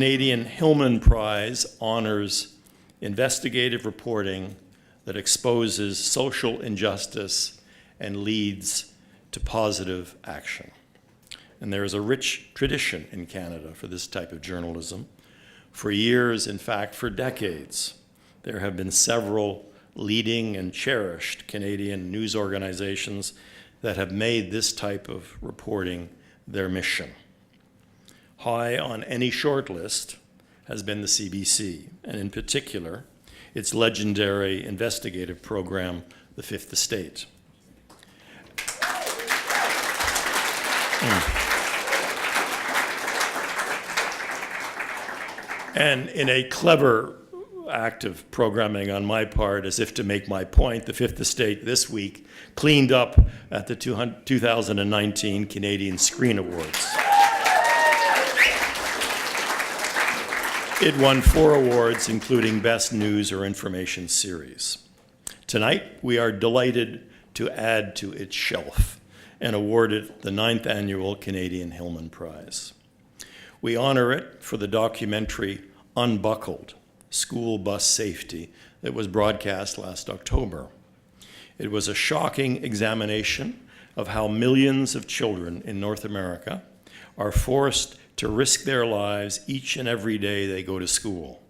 Canadian Hillman Prize honors investigative reporting that exposes social injustice and leads to positive action. And there is a rich tradition in Canada for this type of journalism. For years, in fact, for decades, there have been several leading and cherished Canadian news organizations that have made this type of reporting their mission. High on any short list has been the CBC, and in particular, its legendary investigative program, The Fifth Estate. And in a clever act of programming on my part, as if to make my point, The Fifth Estate this week cleaned up at the 2019 Canadian Screen Awards. It won 4 awards, including Best News or Information Series. Tonight, we are delighted to add to its shelf and award it the 9th Annual Canadian Hillman Prize. We honor it for the documentary Unbuckled, School Bus Safety, that was broadcast last October. It was a shocking examination of how millions of children in North America are forced to risk their lives each and every day they go to school.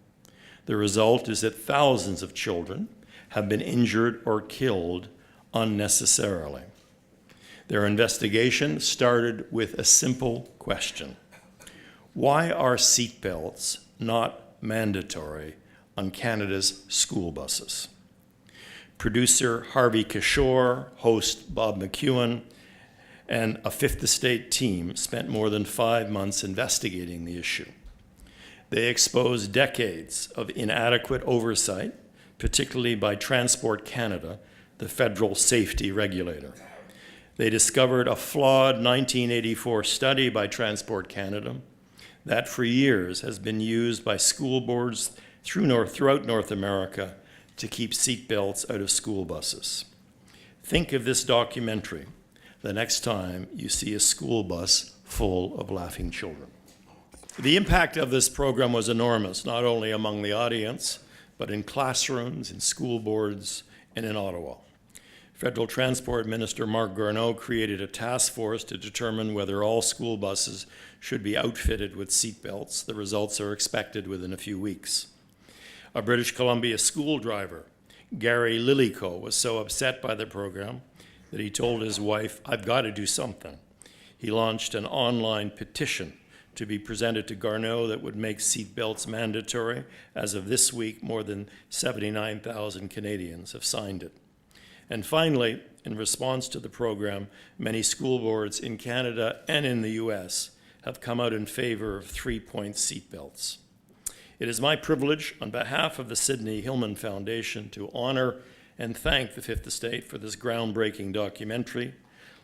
The result is that thousands of children have been injured or killed unnecessarily. Their investigation started with a simple question: why are seatbelts not mandatory on Canada's school buses? Producer Harvey Kishore, host Bob McEwen, and a Fifth Estate team spent more than 5 months investigating the issue. They exposed decades of inadequate oversight, particularly by Transport Canada, the federal safety regulator. They discovered a flawed 1984 study by Transport Canada that for years has been used by school boards throughout North America to keep seatbelts out of school buses. Think of this documentary the next time you see a school bus full of laughing children. The impact of this program was enormous, not only among the audience, but in classrooms, in school boards, and in Ottawa. Federal Transport Minister Marc Garneau created a task force to determine whether all school buses should be outfitted with seatbelts. The results are expected within a few weeks. A British Columbia school driver, Gary Lillico, was so upset by the program that he told his wife, "I've got to do something." He launched an online petition to be presented to Garneau that would make seatbelts mandatory. As of this week, more than 79,000 Canadians have signed it. And finally, in response to the program, many school boards in Canada and in the US have come out in favor of 3-point seatbelts. It is my privilege, on behalf of the Sidney Hillman Foundation, to honor and thank the Fifth Estate for this groundbreaking documentary.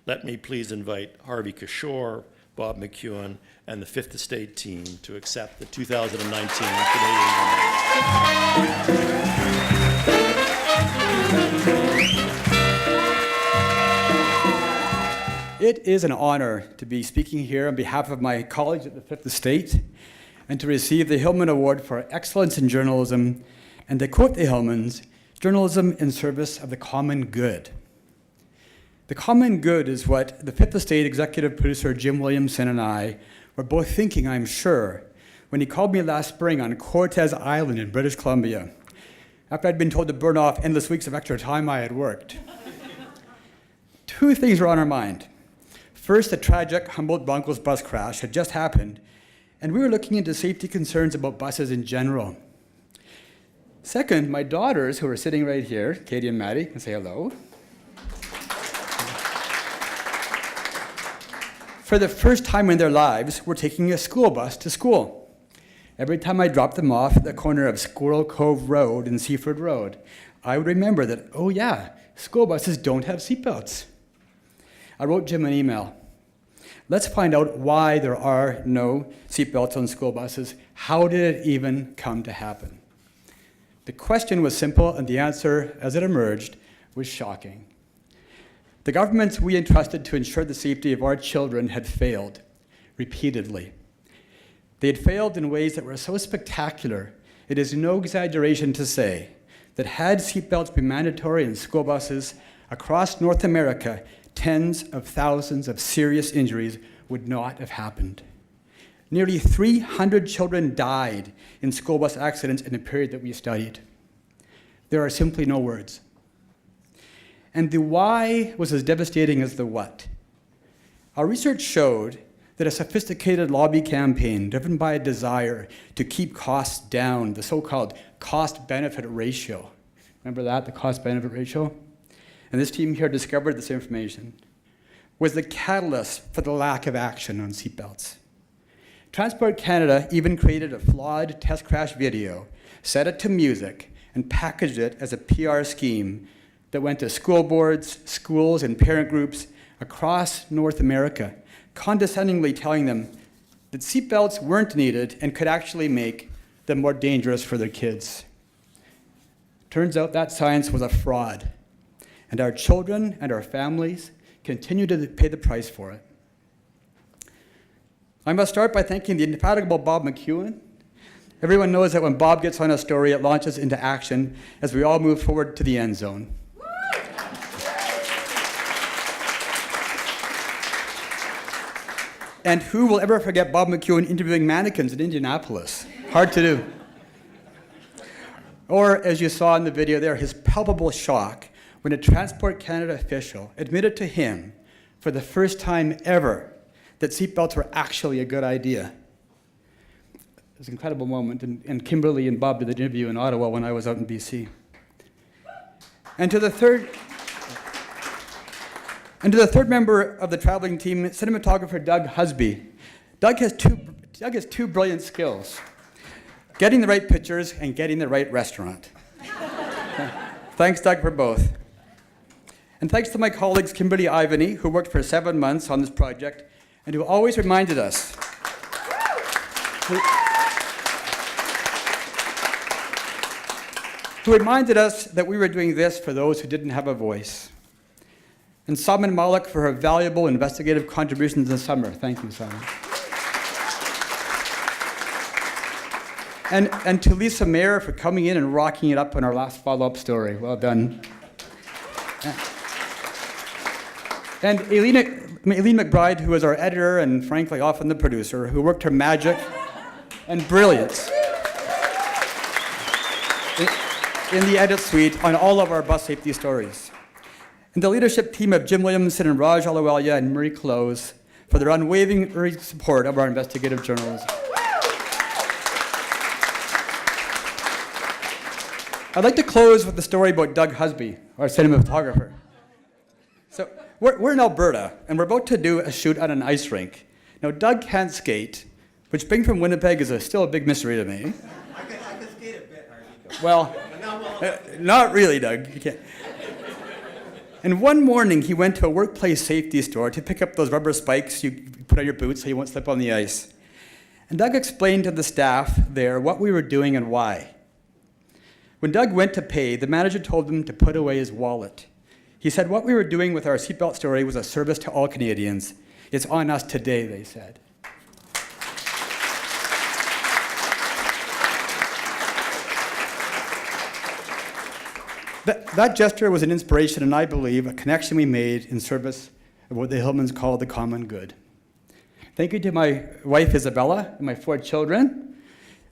Let me please invite Harvey Kishore, Bob McEwen, and the Fifth Estate team to accept the 2019 Canadian It is an honor to be speaking here on behalf of my colleagues at the Fifth Estate and to receive the Hillman Award for Excellence in Journalism, and to quote the Hillmans, journalism in service of the common good. The common good is what the Fifth Estate executive producer Jim Williamson and I were both thinking, I'm sure, when he called me last spring on Cortes Island in British Columbia, after I'd been told to burn off endless weeks of extra time I had worked. 2 things were on our mind. First, the tragic Humboldt-Broncos bus crash had just happened, and we were looking into safety concerns about buses in general. Second, my daughters, who are sitting right here, Katie and Maddie, can say hello. For the first time in their lives, were taking a school bus to school. Every time I dropped them off at the corner of Squirrel Cove Road and Seaford Road, I would remember that, oh yeah, school buses don't have seatbelts. I wrote Jim an email. Let's find out why there are no seatbelts on school buses. How did it even come to happen? The question was simple, and the answer, as it emerged, was shocking. The governments we entrusted to ensure the safety of our children had failed, repeatedly. They had failed in ways that were so spectacular, it is no exaggeration to say that had seatbelts been mandatory in school buses across North America, tens of thousands of serious injuries would not have happened. Nearly 300 children died in school bus accidents in the period that we studied. There are simply no words. And the why was as devastating as the what. Our research showed that a sophisticated lobby campaign driven by a desire to keep costs down, the so-called cost-benefit ratio. Remember that, the cost-benefit ratio? And this team here discovered this information, was the catalyst for the lack of action on seatbelts. Transport Canada even created a flawed test crash video, set it to music, and packaged it as a PR scheme that went to school boards, schools, and parent groups across North America, condescendingly telling them that seatbelts weren't needed and could actually make them more dangerous for their kids. Turns out that science was a fraud, and our children and our families continue to pay the price for it. I must start by thanking the indefatigable Bob McEwen. Everyone knows that when Bob gets on a story, it launches into action as we all move forward to the end zone. And who will ever forget Bob McEwen interviewing mannequins in Indianapolis? Hard to do. Or, as you saw in the video there, his palpable shock when a Transport Canada official admitted to him, for the first time ever, that seatbelts were actually a good idea. It was an incredible moment, and Kimberly and Bob did the interview in Ottawa when I was out in BC. And to the third member of the traveling team, cinematographer Doug Husby. Doug has two brilliant skills: getting the right pictures and getting the right restaurant. Thanks, Doug, for both. And thanks to my colleagues Kimberly Ivany, who worked for 7 months on this project, and who always reminded us that we were doing this for those who didn't have a voice. And Salman Malik for her valuable investigative contributions this summer. Thank you, Salman. And to Lisa Mayer for coming in and rocking it up on our last follow-up story. Well done. And Aileen McBride, who was our editor and frankly often the producer, who worked her magic and brilliance in the edit suite on all of our bus safety stories. And the leadership team of Jim Williamson and Raj Alawalia and Marie Close for their unwavering support of our investigative journalism. I'd like to close with the story about Doug Husby, our cinematographer. So we're in Alberta, and we're about to do a shoot on an ice rink. Now, Doug can't skate, which being from Winnipeg is still a big mystery to me. I can skate a bit, Harvey. Well, not really, Doug. You can't. And one morning, he went to a workplace safety store to pick up those rubber spikes you put on your boots so you won't slip on the ice. And Doug explained to the staff there what we were doing and why. When Doug went to pay, the manager told him to put away his wallet. He said what we were doing with our seatbelt story was a service to all Canadians. It's on us today, they said. That gesture was an inspiration, and I believe a connection we made in service of what the Hillmans call the common good. Thank you to my wife, Isabella, and my 4 children,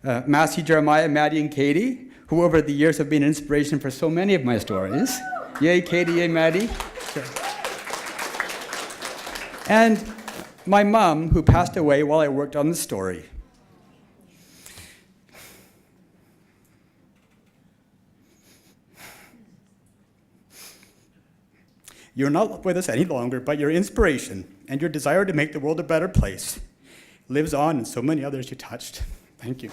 Massey, Jeremiah, Maddie, and Katie, who over the years have been an inspiration for so many of my stories. Yay, Katie, yay, Maddie. And my mom, who passed away while I worked on the story. You're not with us any longer, but your inspiration and your desire to make the world a better place lives on in so many others you touched. Thank you.